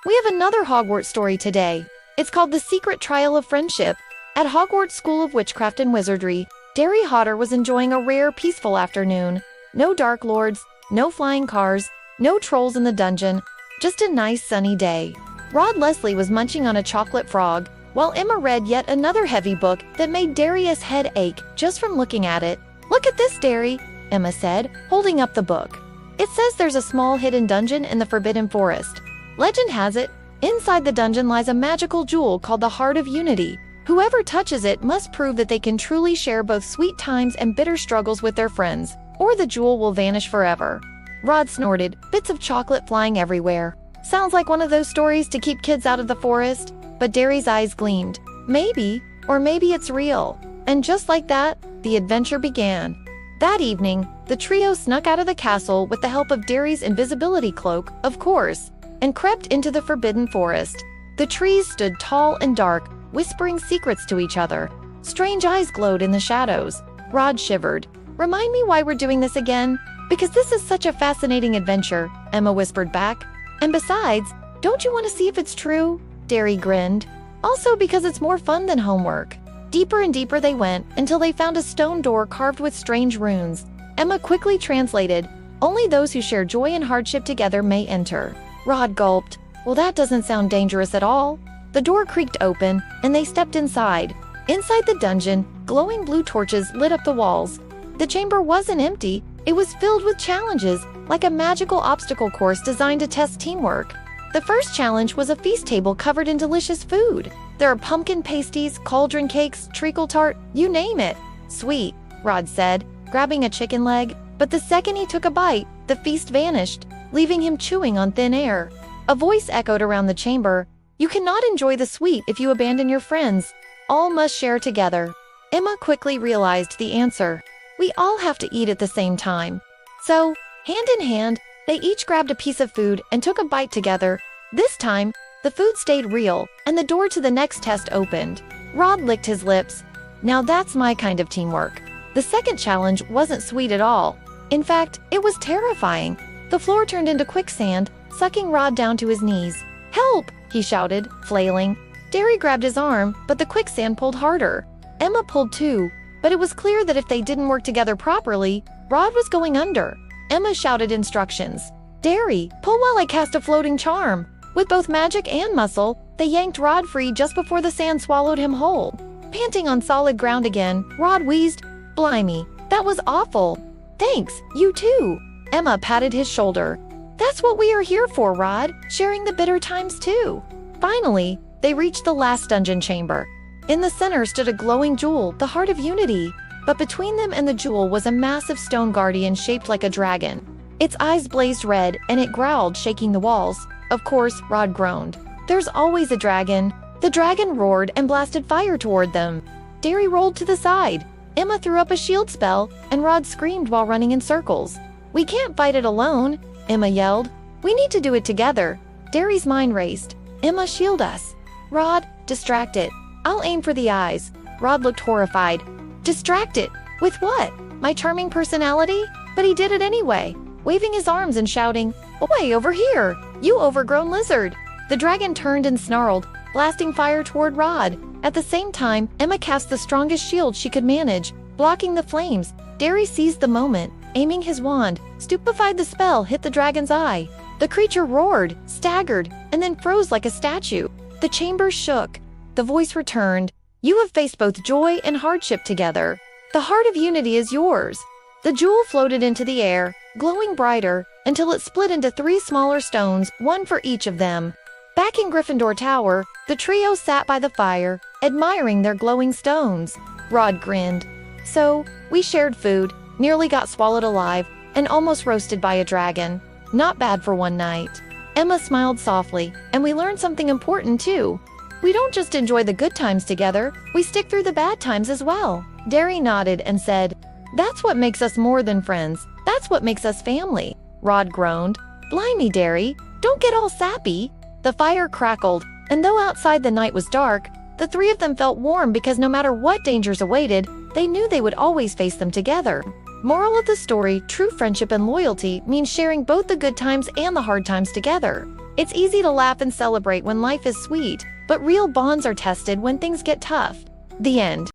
We have another Hogwarts story today. It's called The Secret Trial of Friendship. At Hogwarts School of Witchcraft and Wizardry, Derry Hodder was enjoying a rare, peaceful afternoon. No Dark Lords, no flying cars, no trolls in the dungeon, just a nice sunny day. Rod Leslie was munching on a chocolate frog, while Emma read yet another heavy book that made Darius' head ache just from looking at it. "Look at this, Derry," Emma said, holding up the book. "It says there's a small hidden dungeon in the Forbidden Forest. Legend has it, inside the dungeon lies a magical jewel called the Heart of Unity. Whoever touches it must prove that they can truly share both sweet times and bitter struggles with their friends, or the jewel will vanish forever." Rod snorted, bits of chocolate flying everywhere. Sounds like one of those stories to keep kids out of the forest. But Derry's eyes gleamed. Maybe, or maybe it's real. And just like that, the adventure began. That evening, the trio snuck out of the castle with the help of Derry's invisibility cloak, of course, and crept into the Forbidden Forest. The trees stood tall and dark, whispering secrets to each other. Strange eyes glowed in the shadows. Rod shivered. "Remind me why we're doing this again? Because this is such a fascinating adventure," Emma whispered back. "And besides, don't you want to see if it's true?" Derry grinned. "Also because it's more fun than homework." Deeper and deeper they went until they found a stone door carved with strange runes. Emma quickly translated, "Only those who share joy and hardship together may enter." Rod gulped. "Well, that doesn't sound dangerous at all." The door creaked open, and they stepped inside. Inside the dungeon, glowing blue torches lit up the walls. The chamber wasn't empty, it was filled with challenges, like a magical obstacle course designed to test teamwork. The first challenge was a feast table covered in delicious food. There are pumpkin pasties, cauldron cakes, treacle tart, you name it. "Sweet," Rod said, grabbing a chicken leg, but the second he took a bite, the feast vanished, leaving him chewing on thin air. A voice echoed around the chamber, "You cannot enjoy the sweet if you abandon your friends. All must share together." Emma quickly realized the answer. We all have to eat at the same time. So, hand in hand, they each grabbed a piece of food and took a bite together. This time, the food stayed real, and the door to the next test opened. Rod licked his lips. "Now that's my kind of teamwork." The second challenge wasn't sweet at all. In fact, it was terrifying. The floor turned into quicksand, sucking Rod down to his knees. "Help!" he shouted, flailing. Derry grabbed his arm, but the quicksand pulled harder. Emma pulled too, but it was clear that if they didn't work together properly, Rod was going under. Emma shouted instructions. "Derry, pull while I cast a floating charm." With both magic and muscle, they yanked Rod free just before the sand swallowed him whole. Panting on solid ground again, Rod wheezed, "Blimey, that was awful." "Thanks, you too." Emma patted his shoulder. "That's what we are here for, Rod, sharing the bitter times too." Finally, they reached the last dungeon chamber. In the center stood a glowing jewel, the Heart of Unity. But between them and the jewel was a massive stone guardian shaped like a dragon. Its eyes blazed red, and it growled, shaking the walls. Of course, Rod groaned. "There's always a dragon." The dragon roared and blasted fire toward them. Derry rolled to the side. Emma threw up a shield spell, and Rod screamed while running in circles. "We can't fight it alone," Emma yelled. "We need to do it together." Derry's mind raced. "Emma, shield us." "Rod, distract it." "I'll aim for the eyes." Rod looked horrified. "Distract it? With what? My charming personality?" But he did it anyway, waving his arms and shouting, "Away over here, you overgrown lizard!" The dragon turned and snarled, blasting fire toward Rod. At the same time, Emma cast the strongest shield she could manage, blocking the flames. Derry seized the moment, aiming his wand. Stupefied, the spell hit the dragon's eye. The creature roared, staggered, and then froze like a statue. The chamber shook. The voice returned, "You have faced both joy and hardship together. The Heart of Unity is yours." The jewel floated into the air, glowing brighter, until it split into 3 smaller stones, one for each of them. Back in Gryffindor Tower, the trio sat by the fire, admiring their glowing stones. Rod grinned. "So, we shared food, nearly got swallowed alive, and almost roasted by a dragon. Not bad for one night." Emma smiled softly, "And we learned something important too. We don't just enjoy the good times together, we stick through the bad times as well." Derry nodded and said, "That's what makes us more than friends. That's what makes us family." Rod groaned. "Blimey, Derry, don't get all sappy." The fire crackled, and though outside the night was dark, the 3 of them felt warm because no matter what dangers awaited, they knew they would always face them together. Moral of the story, true friendship and loyalty means sharing both the good times and the hard times together. It's easy to laugh and celebrate when life is sweet, but real bonds are tested when things get tough. The end.